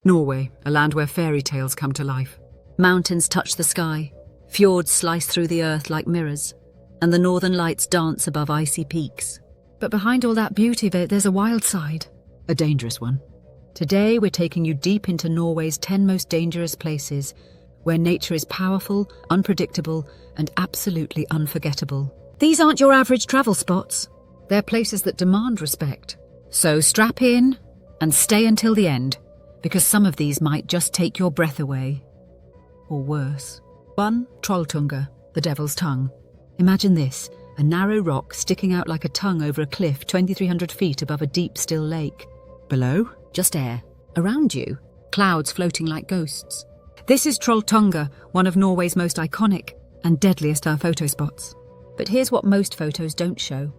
Norway, a land where fairy tales come to life. Mountains touch the sky, fjords slice through the earth like mirrors, and the northern lights dance above icy peaks. But behind all that beauty, there's a wild side. A dangerous one. Today, we're taking you deep into Norway's 10 most dangerous places, where nature is powerful, unpredictable, and absolutely unforgettable. These aren't your average travel spots. They're places that demand respect. So strap in and stay until the end, because some of these might just take your breath away. Or worse. 1. Trolltunga, the devil's tongue. Imagine this, a narrow rock sticking out like a tongue over a cliff 2,300 feet above a deep, still lake. Below, just air. Around you, clouds floating like ghosts. This is Trolltunga, one of Norway's most iconic and deadliest photo spots. But here's what most photos don't show.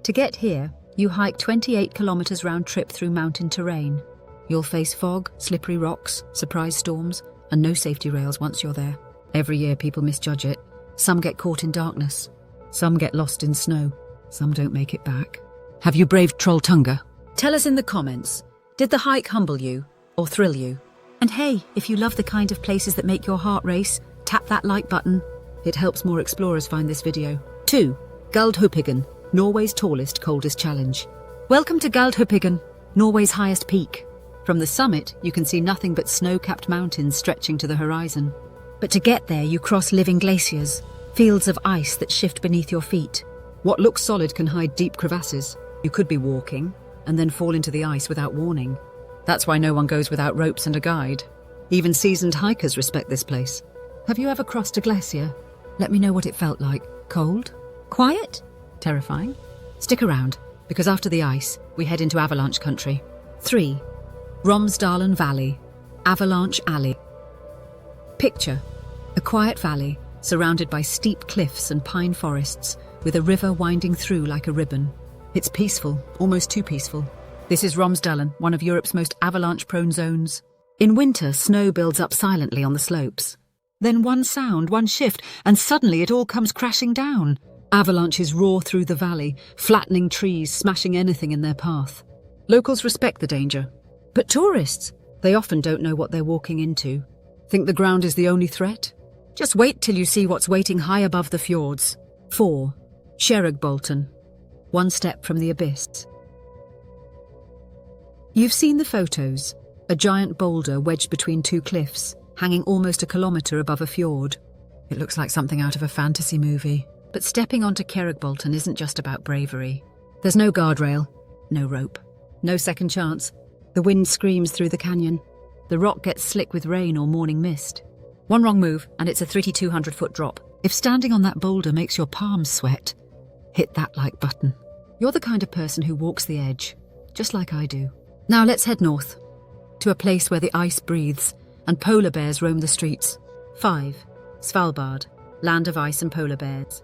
To get here, you hike 28 kilometers round trip through mountain terrain. You'll face fog, slippery rocks, surprise storms, and no safety rails once you're there. Every year people misjudge it. Some get caught in darkness. Some get lost in snow. Some don't make it back. Have you braved Trolltunga? Tell us in the comments. Did the hike humble you or thrill you? And hey, if you love the kind of places that make your heart race, tap that like button. It helps more explorers find this video. 2. Galdhøpiggen, Norway's tallest, coldest challenge. Welcome to Galdhøpiggen, Norway's highest peak. From the summit, you can see nothing but snow-capped mountains stretching to the horizon. But to get there, you cross living glaciers, fields of ice that shift beneath your feet. What looks solid can hide deep crevasses. You could be walking and then fall into the ice without warning. That's why no one goes without ropes and a guide. Even seasoned hikers respect this place. Have you ever crossed a glacier? Let me know what it felt like. Cold? Quiet? Terrifying? Stick around, because after the ice, we head into avalanche country. 3. Romsdalen Valley, Avalanche Alley. Picture a quiet valley surrounded by steep cliffs and pine forests, with a river winding through like a ribbon. It's peaceful, almost too peaceful. This is Romsdalen, one of Europe's most avalanche-prone zones. In winter, snow builds up silently on the slopes. Then one sound, one shift, and suddenly it all comes crashing down. Avalanches roar through the valley, flattening trees, smashing anything in their path. Locals respect the danger. But tourists, they often don't know what they're walking into. Think the ground is the only threat? Just wait till you see what's waiting high above the fjords. 4. Kjeragbolten, one step from the abyss. You've seen the photos, a giant boulder wedged between two cliffs, hanging almost a kilometre above a fjord. It looks like something out of a fantasy movie. But stepping onto Kjeragbolten isn't just about bravery. There's no guardrail, no rope, no second chance. The wind screams through the canyon. The rock gets slick with rain or morning mist. One wrong move and it's a 3,200-foot drop. If standing on that boulder makes your palms sweat, hit that like button. You're the kind of person who walks the edge, just like I do. Now let's head north, to a place where the ice breathes and polar bears roam the streets. 5. Svalbard, land of ice and polar bears.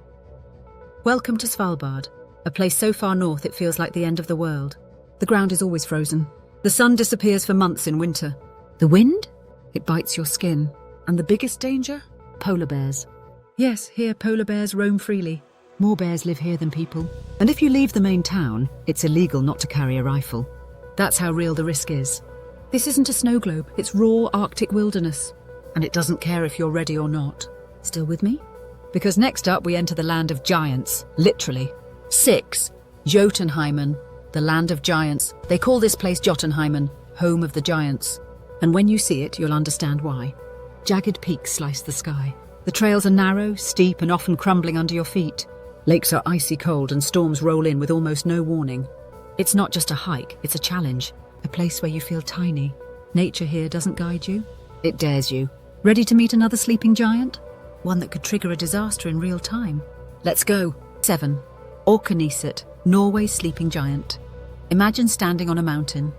Welcome to Svalbard, a place so far north it feels like the end of the world. The ground is always frozen. The sun disappears for months in winter. The wind? It bites your skin. And the biggest danger? Polar bears. Yes, here polar bears roam freely. More bears live here than people. And if you leave the main town, it's illegal not to carry a rifle. That's how real the risk is. This isn't a snow globe, it's raw Arctic wilderness. And it doesn't care if you're ready or not. Still with me? Because next up we enter the land of giants, literally. 6. Jotunheimen, the land of giants. They call this place Jotunheimen, home of the giants. And when you see it, you'll understand why. Jagged peaks slice the sky. The trails are narrow, steep, and often crumbling under your feet. Lakes are icy cold and storms roll in with almost no warning. It's not just a hike, it's a challenge. A place where you feel tiny. Nature here doesn't guide you, it dares you. Ready to meet another sleeping giant? One that could trigger a disaster in real time. Let's go. 7. Orkneset, Norway's sleeping giant. Imagine standing on a mountain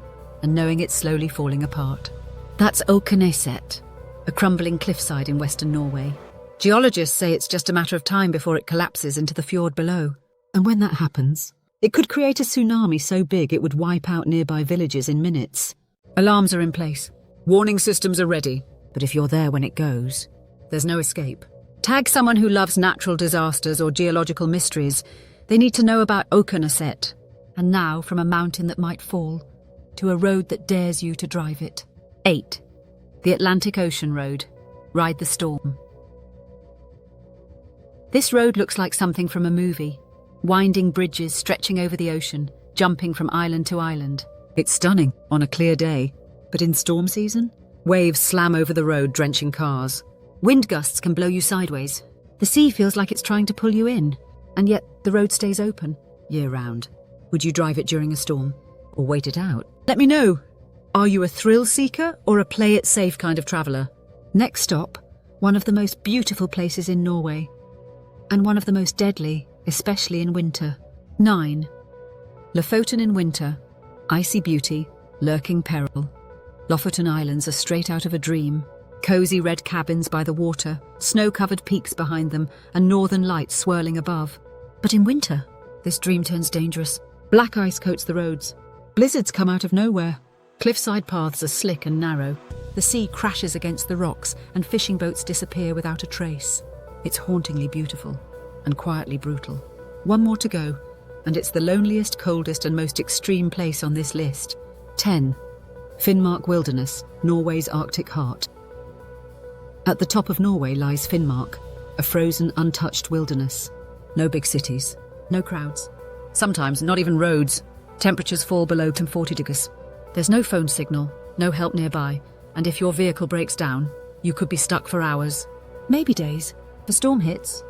and knowing it's slowly falling apart. That's Orkneset, a crumbling cliffside in western Norway. Geologists say it's just a matter of time before it collapses into the fjord below. And when that happens, it could create a tsunami so big it would wipe out nearby villages in minutes. Alarms are in place. Warning systems are ready. But if you're there when it goes, there's no escape. Tag someone who loves natural disasters or geological mysteries. They need to know about Orkneset. And now, from a mountain that might fall, to a road that dares you to drive it. 8. The Atlantic Ocean Road. Ride the storm. This road looks like something from a movie. Winding bridges stretching over the ocean, jumping from island to island. It's stunning on a clear day, but in storm season, waves slam over the road, drenching cars. Wind gusts can blow you sideways. The sea feels like it's trying to pull you in, and yet the road stays open. Year-round. Would you drive it during a storm, or wait it out? Let me know. Are you a thrill seeker or a play-it-safe kind of traveller? Next stop, one of the most beautiful places in Norway, and one of the most deadly, especially in winter. 9. Lofoten in winter. Icy beauty, lurking peril. Lofoten Islands are straight out of a dream. Cosy red cabins by the water, snow-covered peaks behind them, and northern lights swirling above. But in winter, this dream turns dangerous. Black ice coats the roads. Blizzards come out of nowhere. Cliffside paths are slick and narrow. The sea crashes against the rocks, and fishing boats disappear without a trace. It's hauntingly beautiful and quietly brutal. One more to go, and it's the loneliest, coldest, and most extreme place on this list. 10. Finnmark Wilderness, Norway's Arctic heart. At the top of Norway lies Finnmark, a frozen, untouched wilderness. No big cities, no crowds. Sometimes not even roads. Temperatures fall below 40 degrees. There's no phone signal, no help nearby, and if your vehicle breaks down, you could be stuck for hours, maybe days. If a storm hits,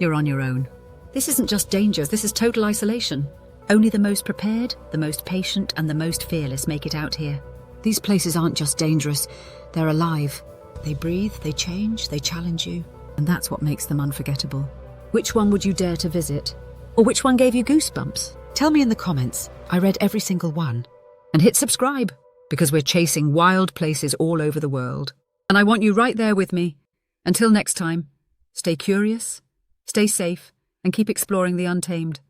you're on your own. This isn't just danger, this is total isolation. Only the most prepared, the most patient, and the most fearless make it out here. These places aren't just dangerous, they're alive. They breathe, they change, they challenge you, and that's what makes them unforgettable. Which one would you dare to visit? Or which one gave you goosebumps? Tell me in the comments. I read every single one. And hit subscribe, because we're chasing wild places all over the world. And I want you right there with me. Until next time, stay curious, stay safe, and keep exploring the untamed.